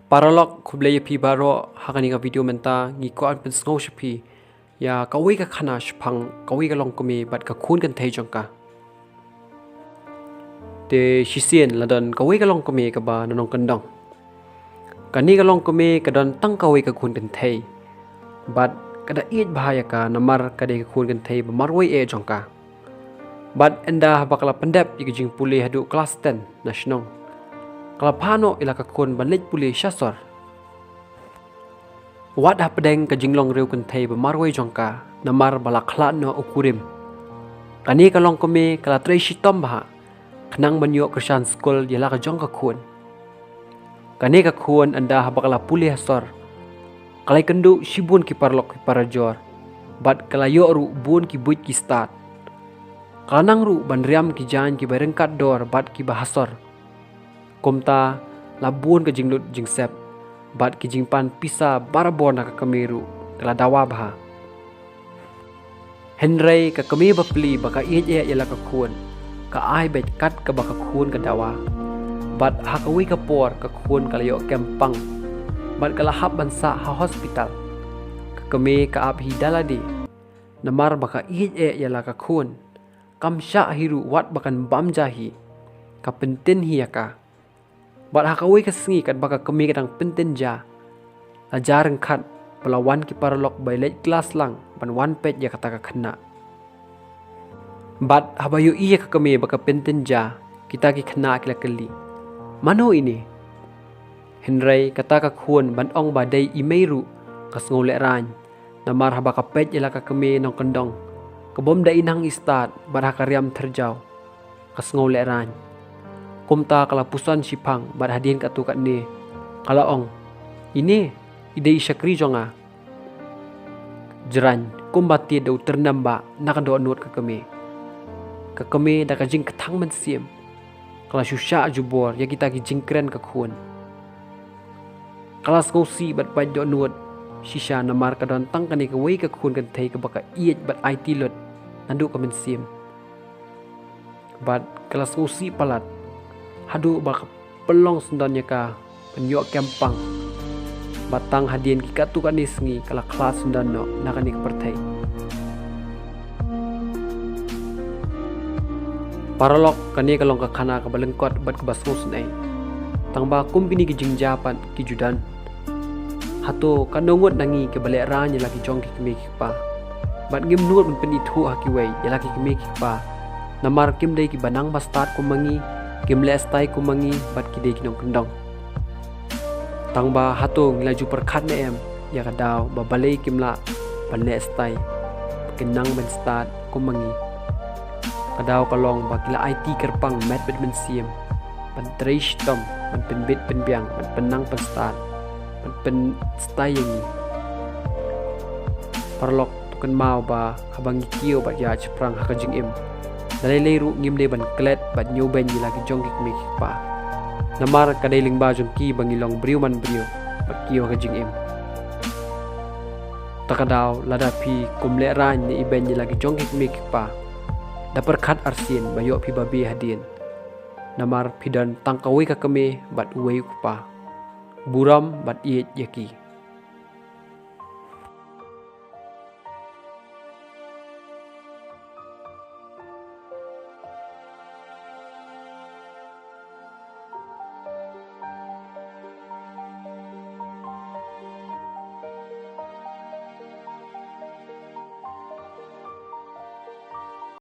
Paralog kublaya pi baro hakani ka video menta ngi ko an pen snow shapi ya kawi ka khana shphang kawi ka long kumi bat ka khun kan thei jongka te shisien ladan kawi ka long kumi ka ba nanong kandong kani ka long kumi ka don tang kawi ka khun kan thei bat kada iet bahaya ka namar kade ka khun kan thei ba marwai e jongka bat enda bakala pendep yiging puli hadu kelas 10 nasional Kalapano ila kakun balik puli syasor. Wat hapedeng ka jinglong riu kuntai bemarwai jongka namar balaklat no ukurim. Kani kalong kami kala trei shitom baha. Kenang banyo kersan skul yala ka jong kakun. Kani kakun anda habakala puli hasor. Kalai kendu shibun ki parlok ki parajor. Bat kalayo ru bun ki buit ki start. Kalanang ru banriam ki jan ki berengkat dor bat ki bahasor. Komta labun ke jinglut jingsep bat ke jingpan pisa barabon ka kamiru kala dawa baha Henry ka kami bapli baka iye yala ka khun ka ai bet kat ka baka khun ka dawa bat hakawi ka por ka khun kalayo kempang bat kala hab bansa ha hospital ka kami ka abhi daladi namar baka iye yala ka khun kamsha hiru wat bakan bamjahi ka pentin hiaka Bat hakawi kesengi kat baka kami kadang pentin ja. Ajarang kat pelawan ki paralok by late class lang ban one page ya kata ka kena. Bat habayu iya ka kami baka pentin ja kita ki kena kila keli. Mano ini? Henry kata ka khun ban ong badai imeiru kas ngolek ran. Namar habaka page ila ka kami nong kendong. Kebom da inang istat bat hakariam terjau kas ngolek ran. Kumta kalapusan sipang bat hadin katu kat ni kala ong ini ide isyakri jonga jeran kumbati do ternamba nak do nut ka kami da ka jing ketang men siem kala susha jubor ya kita ki jingkren ka khun kala skosi bat pai do nut shisha namar ka don tang kani ka wei ka khun kan thei ka baka iet bat IT lot nandu ka men siem bat kala skosi palat Hadu bak pelong sendanya ka penyok kempang batang hadian ki katu kan isngi kala kelas sendano nakani kepertai paralok kani kalong ka khana ka balengkot bat ke basngus nai tangba kumpini ki jingjapan ki judan hato kanongot nangi ke balek ranya lagi jong ki kemi ki pa bat ngim nuot men penithu hakiwei ya lagi kemi ki pa namar kim dei ki banang bastat kumangi Kimle estai kumangi bat kide kinong kendong. Tangba hatung laju perkat ne em ya kadau babalei kimla panle estai kenang ben start kumangi. Kadau kalong bakila IT kerpang mat bet ben siem. Ban trish tom ban pen bit pen biang ban penang pen start ban pen stai yang ni. Parlok tukan mau ba habang kio bat ya ceprang hakajing em. Dalai ru ngim de ban klet bat nyoben ni lagi jongkik mi pa namar kadailing ba jongki bangilong briu man briu bat kiyo ka jing em takadaw ladapi kumle ran ni iben ni lagi jongkik mi pa da perkat arsin bayo pi babi hadin namar pidan tangkawi ka kami bat uwei pa buram bat iet yaki